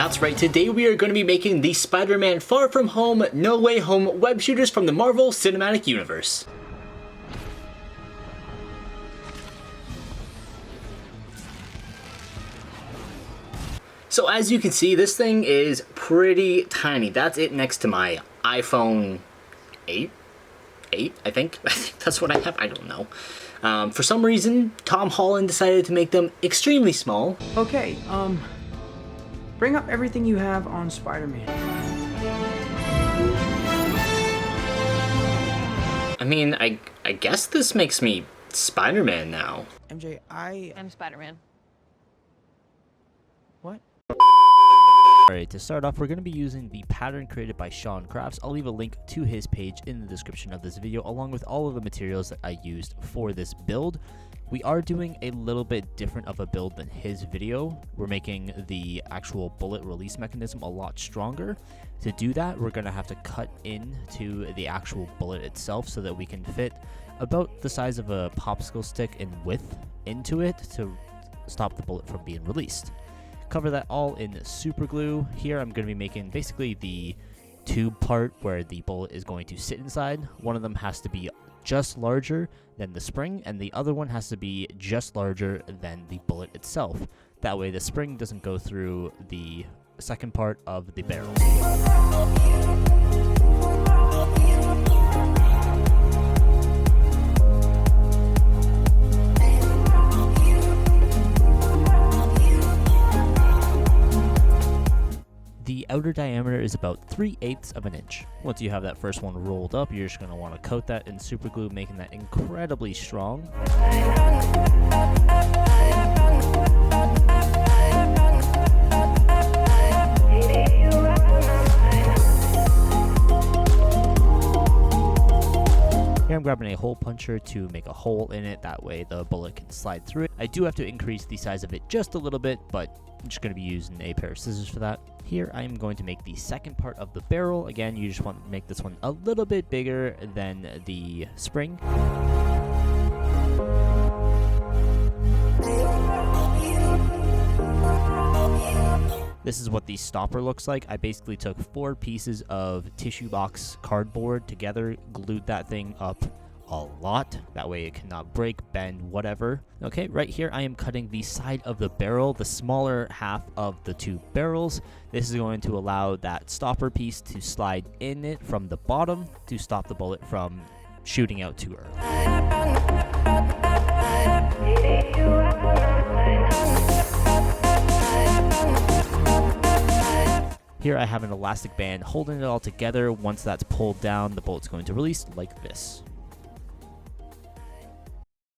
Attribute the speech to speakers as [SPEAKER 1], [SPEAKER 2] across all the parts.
[SPEAKER 1] That's right, today we are going to be making the Spider-Man Far From Home, No Way Home web shooters from the Marvel Cinematic Universe. So as you can see, this thing is pretty tiny. That's it next to my iPhone 8, I think. I think that's what I have, I don't know. For some reason, Tom Holland decided to make them extremely small.
[SPEAKER 2] Okay, bring up everything you have on Spider-Man.
[SPEAKER 1] I mean, I guess this makes me Spider-Man now.
[SPEAKER 2] MJ,
[SPEAKER 3] I'm Spider-Man.
[SPEAKER 2] What?
[SPEAKER 4] Alright, to start off, we're going to be using the pattern created by Sean Crafts. I'll leave a link to his page in the description of this video, along with all of the materials that I used for this build. We are doing a little bit different of a build than his video. We're making the actual bullet release mechanism a lot stronger. To do that, we're going to have to cut into the actual bullet itself so that we can fit about the size of a popsicle stick in width into it to stop the bullet from being released. Cover that all in super glue. Here I'm going to be making basically the tube part where the bullet is going to sit inside. One of them has to be just larger than the spring, and the other one has to be just larger than the bullet itself. That way the spring doesn't go through the second part of the barrel. The outer diameter is about 3/8 of an inch. Once you have that first one rolled up, you're just going to want to coat that in super glue, making that incredibly strong. Here I'm grabbing a hole puncher to make a hole in it, that way the bullet can slide through it. I do have to increase the size of it just a little bit, but I'm just going to be using a pair of scissors for that. Here I am going to make the second part of the barrel. Again, you just want to make this one a little bit bigger than the spring. This is what the stopper looks like. I basically took 4 pieces of tissue box cardboard together, glued that thing up a lot. That way it cannot break, bend, whatever. Okay, right here I am cutting the side of the barrel, the smaller half of the 2 barrels. This is going to allow that stopper piece to slide in it from the bottom to stop the bullet from shooting out too early. Here I have an elastic band holding it all together. Once that's pulled down, the bullet's going to release like this.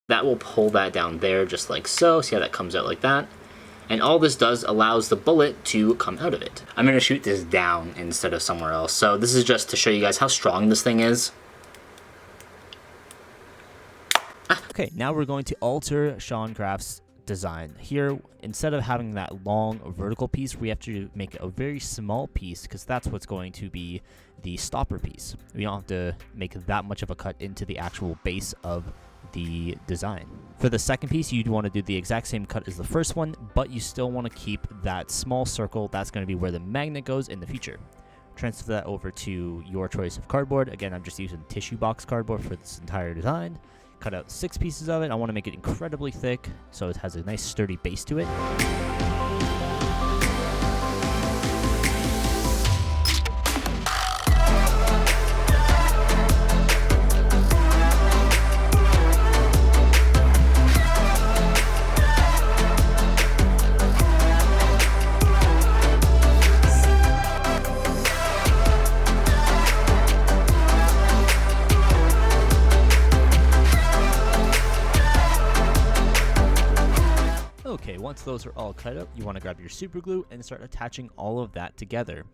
[SPEAKER 1] That will pull that down there just like so. See how that comes out like that? And all this does allows the bullet to come out of it. I'm going to shoot this down instead of somewhere else. So this is just to show you guys how strong this thing is.
[SPEAKER 4] Okay, now we're going to alter Sean Crafts' design. Here, instead of having that long vertical piece, we have to make a very small piece because that's what's going to be the stopper piece. We don't have to make that much of a cut into the actual base of the design. For the second piece, you'd want to do the exact same cut as the first one, but you still want to keep that small circle. That's going to be where the magnet goes in the future. Transfer that over to your choice of cardboard. Again, I'm just using tissue box cardboard for this entire design. Cut out 6 pieces of it. I want to make it incredibly thick so it has a nice sturdy base to it. Okay, once those are all cut up, you want to grab your super glue and start attaching all of that together.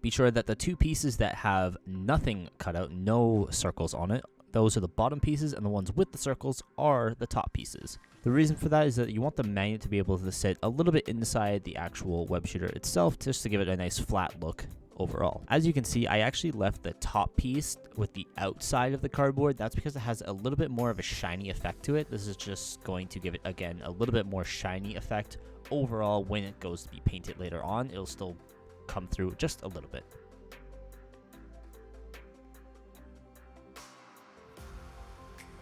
[SPEAKER 4] Be sure that the 2 pieces that have nothing cut out, no circles on it, those are the bottom pieces, and the ones with the circles are the top pieces. The reason for that is that you want the magnet to be able to sit a little bit inside the actual web shooter itself, just to give it a nice flat look overall. As you can see, I actually left the top piece with the outside of the cardboard. That's because it has a little bit more of a shiny effect to it. This is just going to give it, again, a little bit more shiny effect. Overall, when it goes to be painted later on, it'll still come through just a little bit.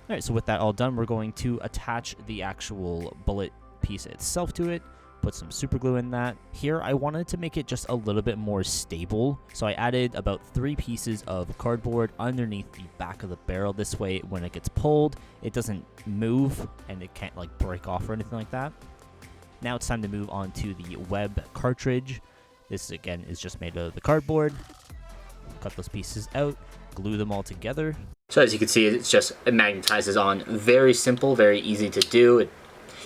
[SPEAKER 4] Alright, so with that all done, we're going to attach the actual bullet piece itself to it, put some super glue in that. Here, I wanted to make it just a little bit more stable, so I added about 3 pieces of cardboard underneath the back of the barrel. This way, when it gets pulled, it doesn't move and it can't like break off or anything like that. Now it's time to move on to the web cartridge. This, again, is just made out of the cardboard. Cut those pieces out, glue them all together.
[SPEAKER 1] So as you can see, it magnetizes on. Very simple, very easy to do. You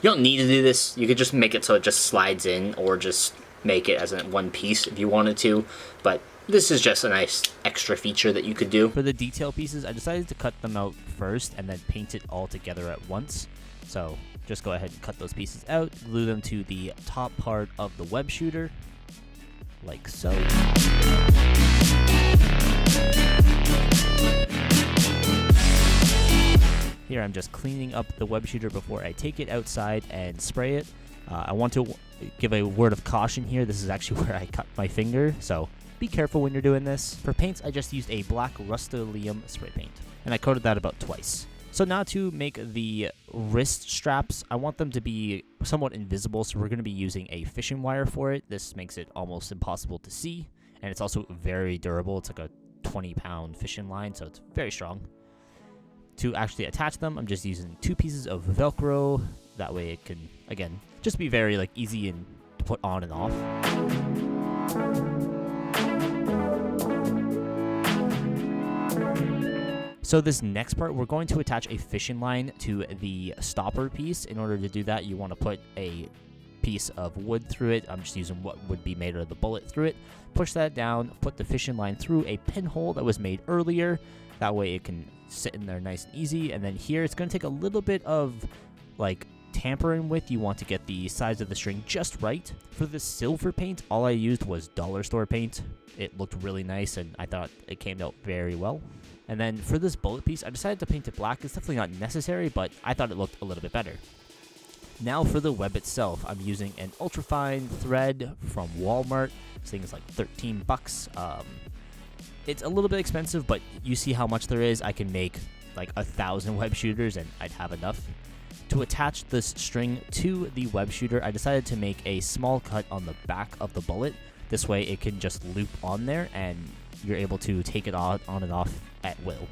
[SPEAKER 1] don't need to do this. You could just make it so it just slides in, or just make it as one piece if you wanted to. But this is just a nice extra feature that you could do.
[SPEAKER 4] For the detail pieces, I decided to cut them out first and then paint it all together at once. So just go ahead and cut those pieces out, glue them to the top part of the web shooter, like so. Here I'm just cleaning up the web shooter before I take it outside and spray it. I want to give a word of caution here. This is actually where I cut my finger, so be careful when you're doing this. For paints, I just used a black Rust-Oleum spray paint, and I coated that about twice. So now to make the wrist straps, I want them to be somewhat invisible, so we're going to be using a fishing wire for it. This makes it almost impossible to see, and it's also very durable. It's like a 20-pound fishing line, so it's very strong. To actually attach them, I'm just using 2 pieces of Velcro. That way it can, again, just be very like easy and to put on and off. So this next part, we're going to attach a fishing line to the stopper piece. In order to do that, you want to put a piece of wood through it. I'm just using what would be made out of the bullet through it. Push that down, put the fishing line through a pinhole that was made earlier. That way it can sit in there nice and easy. And then here, it's going to take a little bit of like tampering with. You want to get the size of the string just right. For the silver paint, all I used was dollar store paint. It looked really nice and I thought it came out very well. And then for this bullet piece, I decided to paint it black. It's definitely not necessary, but I thought it looked a little bit better. Now for the web itself, I'm using an ultrafine thread from Walmart. This thing is like 13 bucks. It's a little bit expensive, but you see how much there is. I can make like 1,000 web shooters and I'd have enough. To attach this string to the web shooter, I decided to make a small cut on the back of the bullet. This way it can just loop on there and you're able to take it on and off at will.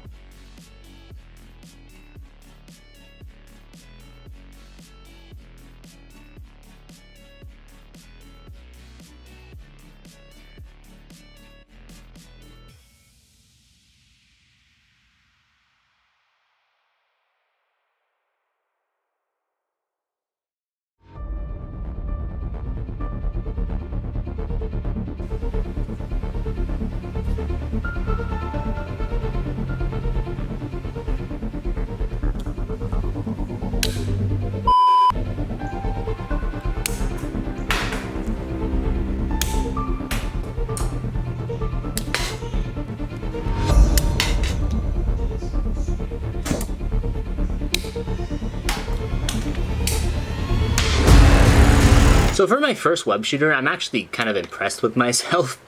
[SPEAKER 1] So for my first web shooter, I'm actually kind of impressed with myself.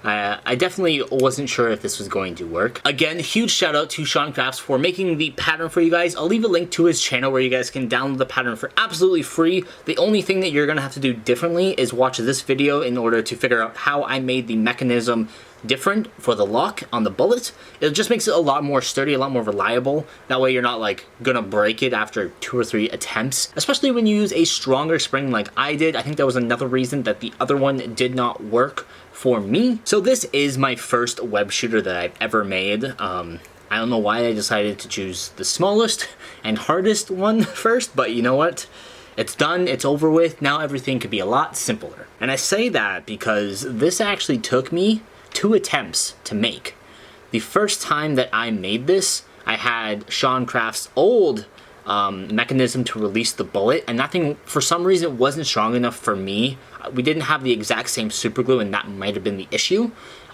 [SPEAKER 1] I definitely wasn't sure if this was going to work. Again, huge shout out to Sean Crafts for making the pattern for you guys. I'll leave a link to his channel where you guys can download the pattern for absolutely free. The only thing that you're gonna have to do differently is watch this video in order to figure out how I made the mechanism different for the lock on the bullet. It just makes it a lot more sturdy, a lot more reliable. That way you're not like gonna break it after 2 or 3 attempts, especially when you use a stronger spring like I did. I think that was another reason that the other one did not work for me. So this is my first web shooter that I've ever made. I don't know why I decided to choose the smallest and hardest one first, but you know what? It's done, it's over with. Now everything could be a lot simpler. And I say that because this actually took me 2 attempts to make. The first time that I made this, I had Sean Craft's old mechanism to release the bullet, and that thing for some reason wasn't strong enough for me. We didn't have the exact same super glue, and that might have been the issue.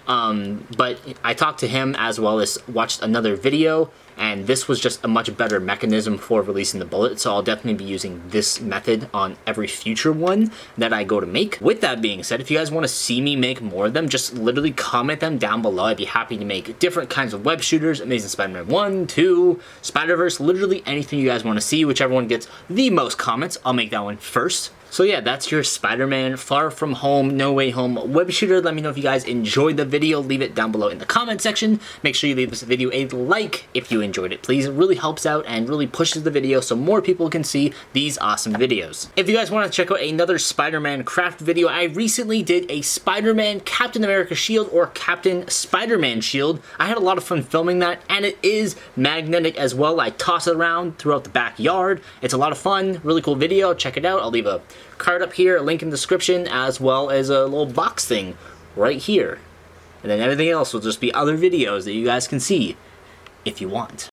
[SPEAKER 1] But I talked to him as well as watched another video, and this was just a much better mechanism for releasing the bullet, so I'll definitely be using this method on every future one that I go to make. With that being said, if you guys want to see me make more of them, just literally comment them down below. I'd be happy to make different kinds of web shooters, Amazing Spider-Man 1, 2, Spider-Verse, literally anything you guys want to see. Whichever one gets the most comments, I'll make that one first. So yeah, that's your Spider-Man Far From Home, No Way Home web shooter. Let me know if you guys enjoyed the video. Leave it down below in the comment section. Make sure you leave this video a like if you enjoyed it, please. It really helps out and really pushes the video so more people can see these awesome videos. If you guys want to check out another Spider-Man craft video, I recently did a Spider-Man Captain America shield, or Captain Spider-Man shield. I had a lot of fun filming that, and it is magnetic as well. I toss it around throughout the backyard. It's a lot of fun, really cool video. Check it out. I'll leave a card up here, a link in the description, as well as a little box thing right here. And then everything else will just be other videos that you guys can see if you want.